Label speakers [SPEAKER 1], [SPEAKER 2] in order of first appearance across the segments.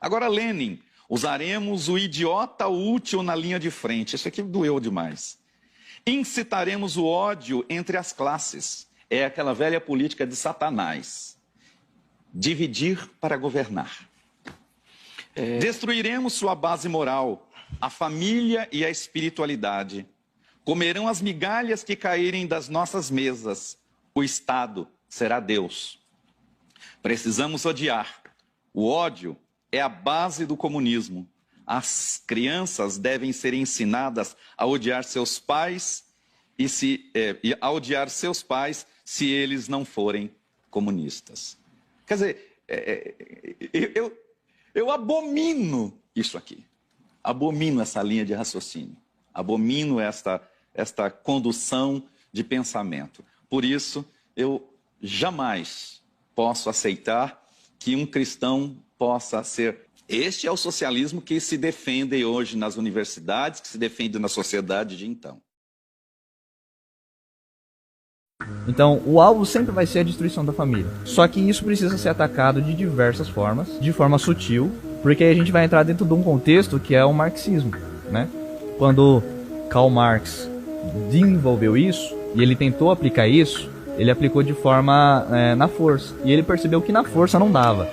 [SPEAKER 1] Agora, Lenin, usaremos o idiota útil na linha de frente. Isso aqui doeu demais. Incitaremos o ódio entre as classes. É aquela velha política de Satanás. Dividir para governar. Destruiremos sua base moral, a família e a espiritualidade. Comerão as migalhas que caírem das nossas mesas. O Estado será Deus. Precisamos odiar. O ódio é a base do comunismo. As crianças devem ser ensinadas a odiar seus pais a odiar seus pais se eles não forem comunistas. Quer dizer, eu abomino isso aqui. Abomino essa linha de raciocínio. Abomino esta condução de pensamento. Por isso, eu jamais posso aceitar que um cristão possa ser... Este é o socialismo que se defende hoje nas universidades, que se defende na sociedade de então.
[SPEAKER 2] Então, o alvo sempre vai ser a destruição da família. Só que isso precisa ser atacado de diversas formas, de forma sutil, porque aí a gente vai entrar dentro de um contexto que é o marxismo, né? Quando Karl Marx desenvolveu isso, e ele tentou aplicar isso, ele aplicou de forma na força. E ele percebeu que na força não dava.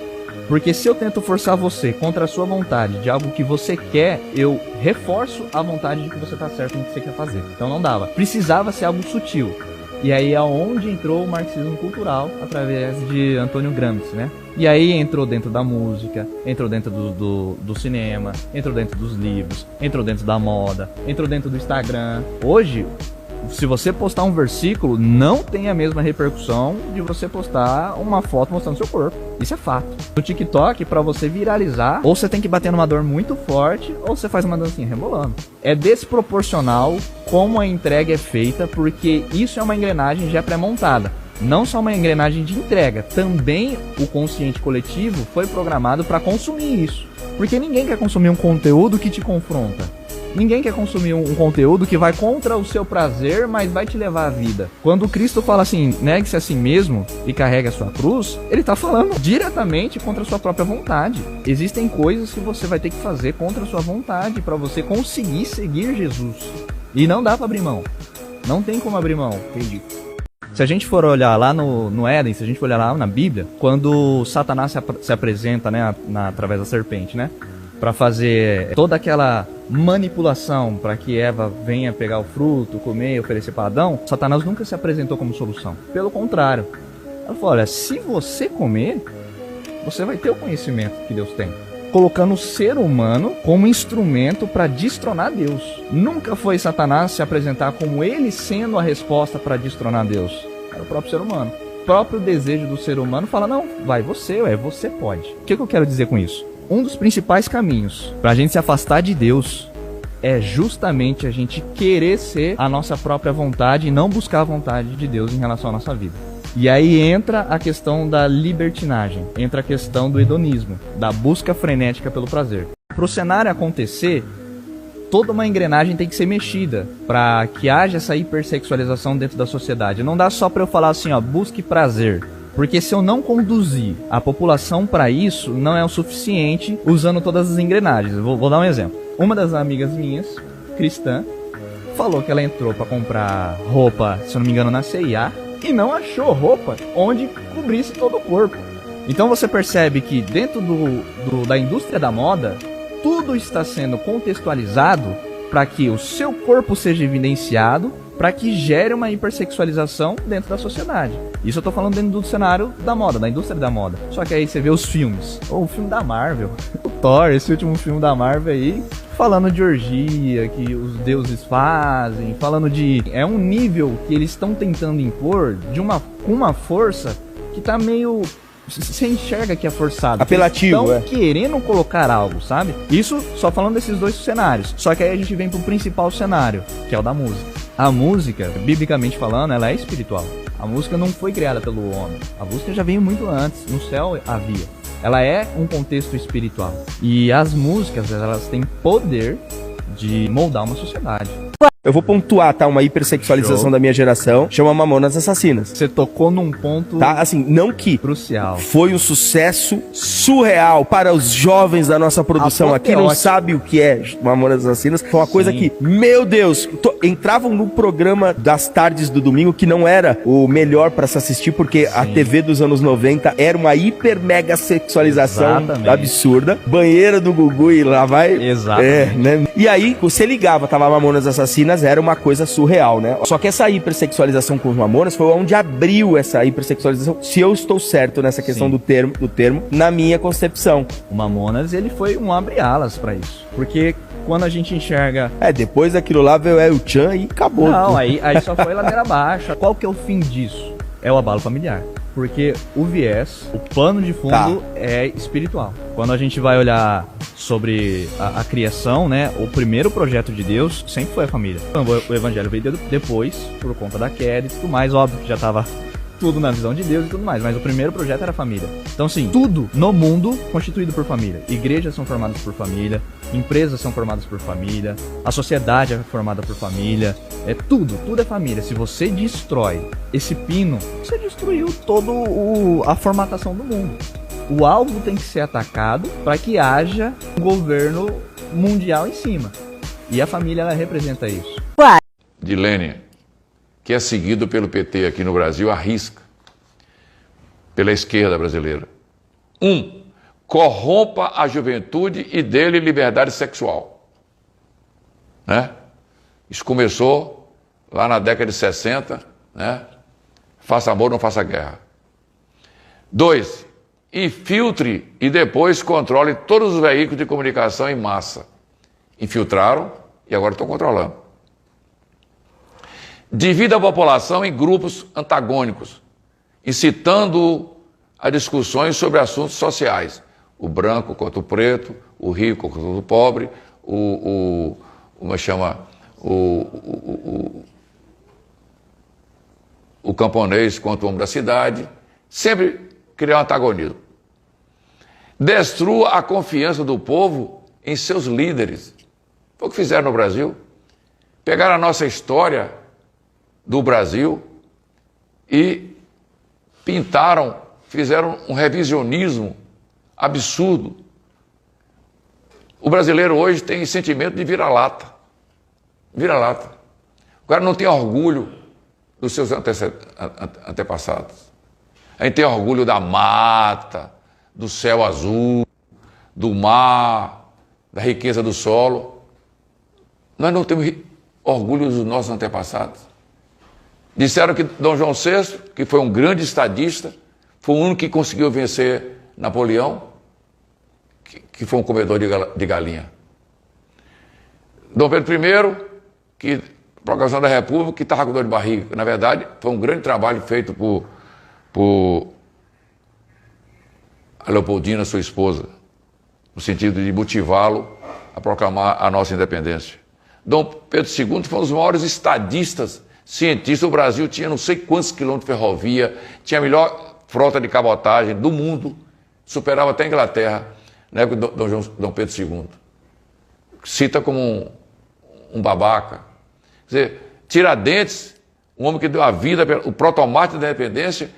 [SPEAKER 2] Porque se eu tento forçar você contra a sua vontade de algo que você quer, eu reforço a vontade de que você está certo no que você quer fazer. Então não dava. Precisava ser algo sutil. E aí é onde entrou o marxismo cultural, através de Antônio Gramsci, né? E aí entrou dentro da música, entrou dentro do cinema, entrou dentro dos livros, entrou dentro da moda, entrou dentro do Instagram. Hoje, se você postar um versículo, não tem a mesma repercussão de você postar uma foto mostrando seu corpo. Isso é fato. No TikTok, pra você viralizar, ou você tem que bater numa dor muito forte, ou você faz uma dancinha rebolando. É desproporcional como a entrega é feita, porque isso é uma engrenagem já pré-montada. Não só uma engrenagem de entrega, também o consciente coletivo foi programado para consumir isso. Porque ninguém quer consumir um conteúdo que te confronta. Ninguém quer consumir um conteúdo que vai contra o seu prazer, mas vai te levar à vida. Quando Cristo fala assim, negue-se a si mesmo e carregue a sua cruz, ele está falando diretamente contra a sua própria vontade. Existem coisas que você vai ter que fazer contra a sua vontade para você conseguir seguir Jesus. E não dá para abrir mão. Não tem como abrir mão. Entendi. Se a gente for olhar lá no Éden, se a gente for olhar lá na Bíblia, quando Satanás se apresenta, né, através da serpente, né, para fazer toda aquela manipulação para que Eva venha pegar o fruto, comer e oferecer para Adão, Satanás nunca se apresentou como solução. Pelo contrário, ela falou, olha, se você comer, você vai ter o conhecimento que Deus tem. Colocando o ser humano como instrumento para destronar Deus. Nunca foi Satanás se apresentar como ele sendo a resposta para destronar Deus. Era o próprio ser humano. O próprio desejo do ser humano fala, não, vai você pode. O que eu quero dizer com isso? Um dos principais caminhos para a gente se afastar de Deus é justamente a gente querer ser a nossa própria vontade e não buscar a vontade de Deus em relação à nossa vida. E aí entra a questão da libertinagem, entra a questão do hedonismo, da busca frenética pelo prazer. Para o cenário acontecer, toda uma engrenagem tem que ser mexida para que haja essa hipersexualização dentro da sociedade. Não dá só para eu falar assim, ó, busque prazer. Porque se eu não conduzir a população para isso, não é o suficiente usando todas as engrenagens. Vou dar um exemplo. Uma das amigas minhas, cristã, falou que ela entrou para comprar roupa, se eu não me engano, na C&A, e não achou roupa onde cobrisse todo o corpo. Então você percebe que dentro da indústria da moda, tudo está sendo contextualizado para que o seu corpo seja evidenciado, para que gere uma hipersexualização dentro da sociedade. Isso eu tô falando dentro do cenário da moda, da indústria da moda. Só que aí você vê os filmes, ou o filme da Marvel, o Thor, esse último filme da Marvel aí, falando de orgia, que os deuses fazem, falando de... É um nível que eles estão tentando impor com uma força que tá meio... Você enxerga que é forçado.
[SPEAKER 3] Apelativo,
[SPEAKER 2] estão querendo colocar algo, sabe? Isso só falando desses dois cenários. Só que aí a gente vem pro principal cenário, que é o da música. A música, biblicamente falando, ela é espiritual. A música não foi criada pelo homem. A música já veio muito antes. No céu havia. Ela é um contexto espiritual. E as músicas, elas têm poder de moldar uma sociedade.
[SPEAKER 3] eu vou pontuar, tá? Uma hipersexualização da minha geração, chama Mamonas Assassinas.
[SPEAKER 2] Você tocou num ponto
[SPEAKER 3] Tá? Assim, não que
[SPEAKER 2] crucial.
[SPEAKER 3] foi um sucesso surreal para os jovens da nossa produção aqui, não sabe o que é Mamonas Assassinas. Foi uma coisa que, meu Deus, entravam no programa das tardes do domingo que não era o melhor para se assistir, porque a TV dos anos 90 era uma hiper mega sexualização absurda. Banheira do Gugu e lá vai.
[SPEAKER 2] Exatamente.
[SPEAKER 3] Né? E aí, você ligava, tava Mamonas Assassinas, era uma coisa surreal, né? Só que essa hipersexualização com os Mamonas foi onde abriu essa hipersexualização, se eu estou certo nessa questão do termo, na minha concepção.
[SPEAKER 2] O Mamonas, ele foi um abre-alas pra isso. Porque quando a gente enxerga...
[SPEAKER 3] depois daquilo lá veio o Chan e acabou.
[SPEAKER 2] Não, aí só foi ladeira abaixo. Qual que é o fim disso? É o abalo familiar. Porque o viés, o pano de fundo é espiritual. Quando a gente vai olhar sobre a criação, né, o primeiro projeto de Deus sempre foi a família. O evangelho veio depois, por conta da queda e tudo mais, óbvio que já estava tudo na visão de Deus e tudo mais, mas o primeiro projeto era a família. Então, sim, tudo no mundo constituído por família. Igrejas são formadas por família, empresas são formadas por família, a sociedade é formada por família, tudo é família. Se você destrói esse pino, você destruiu toda a formatação do mundo. O alvo tem que ser atacado para que haja um governo mundial em cima. E a família, ela representa isso.
[SPEAKER 4] De Lênin, que é seguido pelo PT aqui no Brasil, à risca, pela esquerda brasileira. 1. Corrompa a juventude e dele liberdade sexual. Né? Isso começou lá na década de 60, né? Faça amor, não faça guerra. 2. Infiltre e depois controle todos os veículos de comunicação em massa. Infiltraram e agora estão controlando. Divida a população em grupos antagônicos, incitando a discussões sobre assuntos sociais. O branco contra o preto, o rico contra o pobre, o camponês contra o homem da cidade. Sempre criar um antagonismo. Destrua a confiança do povo em seus líderes. Foi o que fizeram no Brasil. Pegaram a nossa história do Brasil e pintaram, fizeram um revisionismo absurdo. O brasileiro hoje tem sentimento de vira-lata. Vira-lata. O cara não tem orgulho dos seus antepassados. A gente tem orgulho da mata, do céu azul, do mar, da riqueza do solo. Nós não temos orgulho dos nossos antepassados. Disseram que Dom João VI, que foi um grande estadista, foi o único que conseguiu vencer Napoleão, que foi um comedor de galinha. Dom Pedro I, que proclamação da República, que estava com dor de barriga. Na verdade, foi um grande trabalho feito por a Leopoldina, sua esposa, no sentido de motivá-lo a proclamar a nossa independência. Dom Pedro II foi um dos maiores estadistas, cientistas. O Brasil tinha não sei quantos quilômetros de ferrovia, tinha a melhor frota de cabotagem do mundo, superava até a Inglaterra, na época de Dom Pedro II. Cita como um babaca. Quer dizer, Tiradentes, um homem que deu a vida, o protomártir da independência,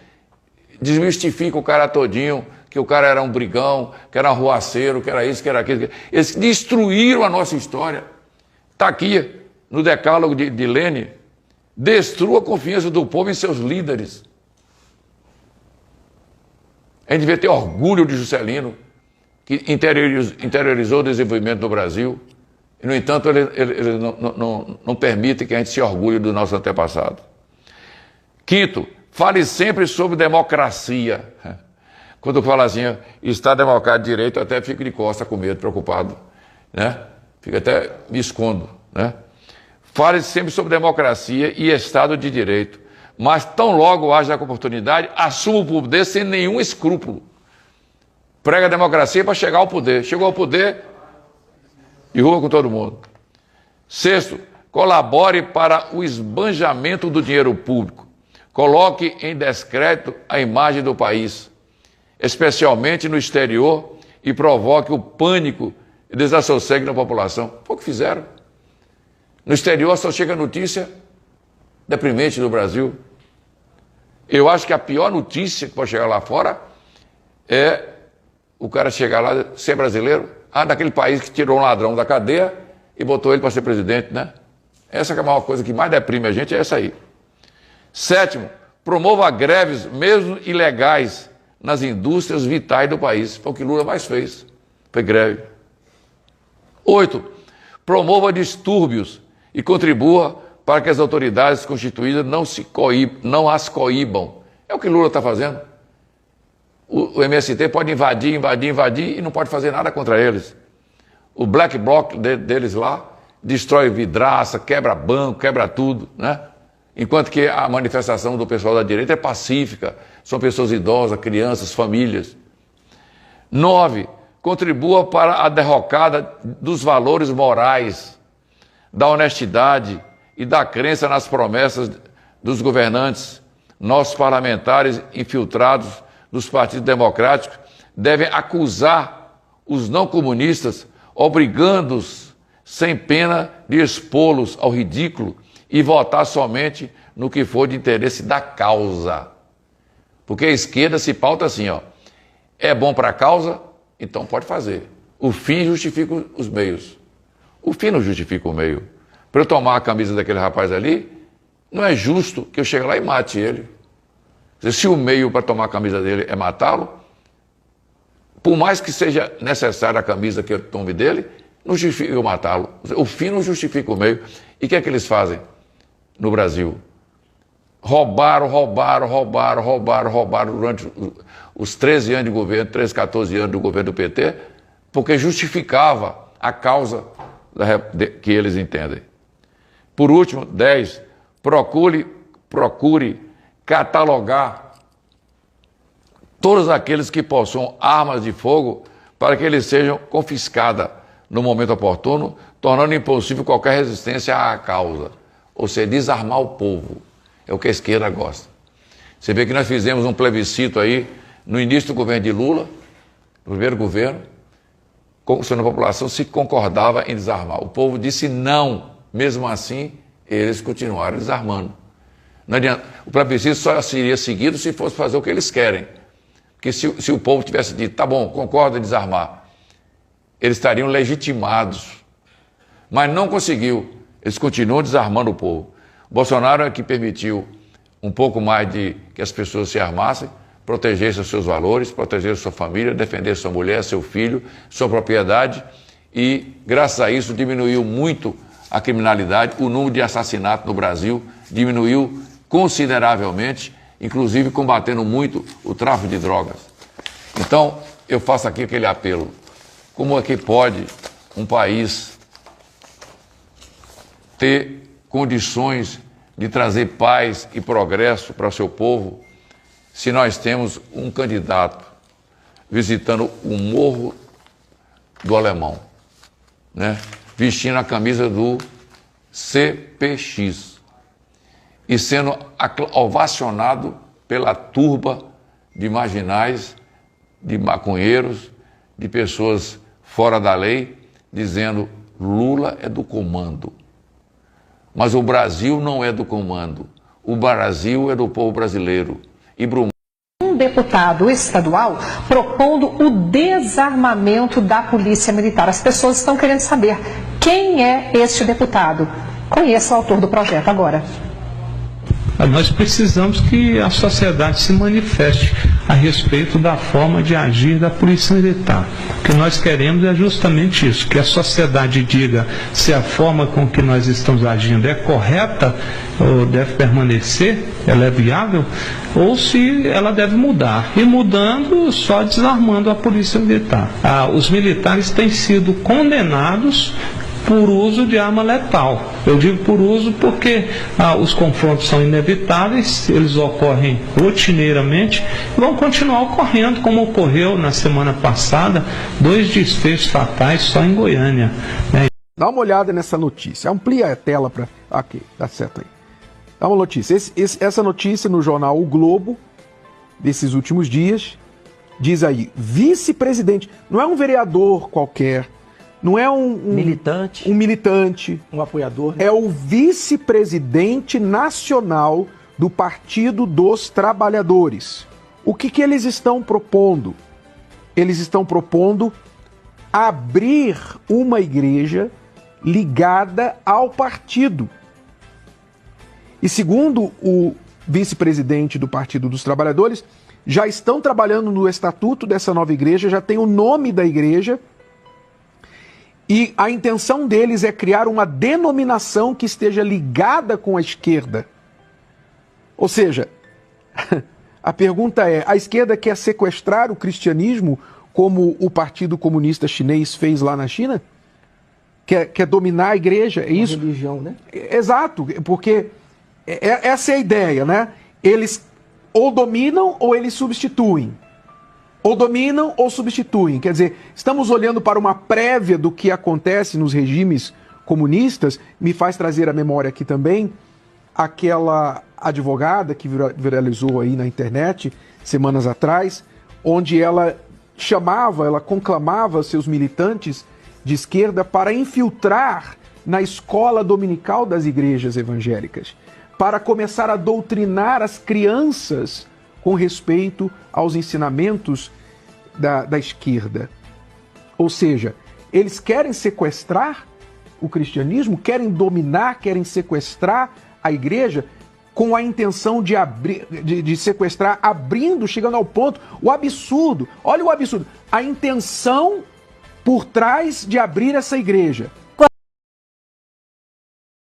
[SPEAKER 4] desmistifica o cara todinho, que o cara era um brigão, que era um arruaceiro, que era isso, que era aquilo. Eles destruíram a nossa história. Está aqui, no decálogo de Lênin, destrua a confiança do povo em seus líderes. A gente devia ter orgulho de Juscelino, que interiorizou o desenvolvimento do Brasil. E, no entanto, ele não permite que a gente se orgulhe do nosso antepassado. 5. Fale sempre sobre democracia. Quando fala assim, Estado Democrático de Direito, eu até fico de costa com medo, preocupado. Né? Fico até me escondo. Né? Fale sempre sobre democracia e Estado de Direito. Mas tão logo haja a oportunidade, assuma o poder sem nenhum escrúpulo. Prega a democracia para chegar ao poder. Chegou ao poder, derruba com todo mundo. 6. Colabore para o esbanjamento do dinheiro público. Coloque em descrédito a imagem do país, especialmente no exterior, e provoque o pânico e desassossegue na população. Foi o que fizeram. No exterior só chega notícia deprimente do Brasil. Eu acho que a pior notícia que pode chegar lá fora é o cara chegar lá, ser brasileiro, daquele país que tirou um ladrão da cadeia e botou ele para ser presidente, né? Essa que é a maior coisa que mais deprime a gente, é essa aí. 7º, promova greves, mesmo ilegais, nas indústrias vitais do país. Foi o que Lula mais fez, foi greve. 8, promova distúrbios e contribua para que as autoridades constituídas não as coíbam. É o que Lula está fazendo. O MST pode invadir e não pode fazer nada contra eles. O black bloc deles lá destrói vidraça, quebra banco, quebra tudo, né? Enquanto que a manifestação do pessoal da direita é pacífica, são pessoas idosas, crianças, famílias. 9, contribua para a derrocada dos valores morais, da honestidade e da crença nas promessas dos governantes. Nossos parlamentares infiltrados dos partidos democráticos devem acusar os não comunistas, obrigando-os sem pena de expô-los ao ridículo e votar somente no que for de interesse da causa. Porque a esquerda se pauta assim, ó, é bom para a causa, então pode fazer. O fim justifica os meios. O fim não justifica o meio. Para eu tomar a camisa daquele rapaz ali, não é justo que eu chegue lá e mate ele. Se o meio para tomar a camisa dele é matá-lo, por mais que seja necessária a camisa que eu tome dele, não justifica eu matá-lo. O fim não justifica o meio. E o que é que eles fazem no Brasil? Roubaram durante os 13 anos de governo, 13, 14 anos do governo do PT, porque justificava a causa que eles entendem. Por último, 10, procure catalogar todos aqueles que possuam armas de fogo para que eles sejam confiscadas no momento oportuno, tornando impossível qualquer resistência à causa. Ou seja, desarmar o povo. É o que a esquerda gosta. Você vê que nós fizemos um plebiscito aí no início do governo de Lula, no primeiro governo, consultando a população se concordava em desarmar. O povo disse não. Mesmo assim, eles continuaram desarmando. Não adianta. O plebiscito só seria seguido se fosse fazer o que eles querem. Porque se o povo tivesse dito, tá bom, concordo em desarmar, eles estariam legitimados. Mas não conseguiu. Eles continuam desarmando o povo. Bolsonaro é que permitiu um pouco mais de que as pessoas se armassem, protegessem os seus valores, protegessem sua família, defendessem sua mulher, seu filho, sua propriedade e, graças a isso, diminuiu muito a criminalidade. O número de assassinatos no Brasil diminuiu consideravelmente, inclusive combatendo muito o tráfico de drogas. Então, eu faço aqui aquele apelo. Como é que pode um país ter condições de trazer paz e progresso para o seu povo se nós temos um candidato visitando o Morro do Alemão, né? Vestindo a camisa do CPX e sendo ovacionado pela turba de marginais, de maconheiros, de pessoas fora da lei, dizendo Lula é do comando. Mas o Brasil não é do comando. O Brasil é do povo brasileiro. E
[SPEAKER 5] um deputado estadual propondo o desarmamento da Polícia Militar. As pessoas estão querendo saber quem é este deputado. Conheça o autor do projeto agora.
[SPEAKER 6] Nós precisamos que a sociedade se manifeste a respeito da forma de agir da Polícia Militar. O que nós queremos é justamente isso, que a sociedade diga se a forma com que nós estamos agindo é correta ou deve permanecer, ela é viável, ou se ela deve mudar. E mudando, só desarmando a Polícia Militar. Os militares têm sido condenados por uso de arma letal. Eu digo por uso porque os confrontos são inevitáveis, eles ocorrem rotineiramente e vão continuar ocorrendo, como ocorreu na semana passada, 2 desfechos fatais só em Goiânia, né?
[SPEAKER 7] Dá uma olhada nessa notícia, amplia a tela para... Aqui, dá certo aí. Dá uma notícia, essa notícia no jornal O Globo, desses últimos dias, diz aí, vice-presidente, não é um vereador qualquer, Não é
[SPEAKER 3] militante.
[SPEAKER 7] Um militante.
[SPEAKER 3] Um apoiador. Né?
[SPEAKER 7] É o vice-presidente nacional do Partido dos Trabalhadores. O que eles estão propondo? Eles estão propondo abrir uma igreja ligada ao partido. E segundo o vice-presidente do Partido dos Trabalhadores, já estão trabalhando no estatuto dessa nova igreja, já tem o nome da igreja, e a intenção deles é criar uma denominação que esteja ligada com a esquerda. Ou seja, a pergunta é, a esquerda quer sequestrar o cristianismo como o Partido Comunista Chinês fez lá na China? Quer dominar a igreja? É isso?
[SPEAKER 3] A religião, né?
[SPEAKER 7] Exato, porque essa é a ideia, né? Eles ou dominam ou eles substituem. Ou dominam ou substituem. Quer dizer, estamos olhando para uma prévia do que acontece nos regimes comunistas. Me faz trazer à memória aqui também aquela advogada que viralizou aí na internet semanas atrás, onde ela conclamava seus militantes de esquerda para infiltrar na escola dominical das igrejas evangélicas, para começar a doutrinar as crianças com respeito aos ensinamentos da esquerda. Ou seja, eles querem sequestrar o cristianismo, querem dominar, querem sequestrar a igreja com a intenção de sequestrar, chegando ao ponto, o absurdo, olha o absurdo, a intenção por trás de abrir essa igreja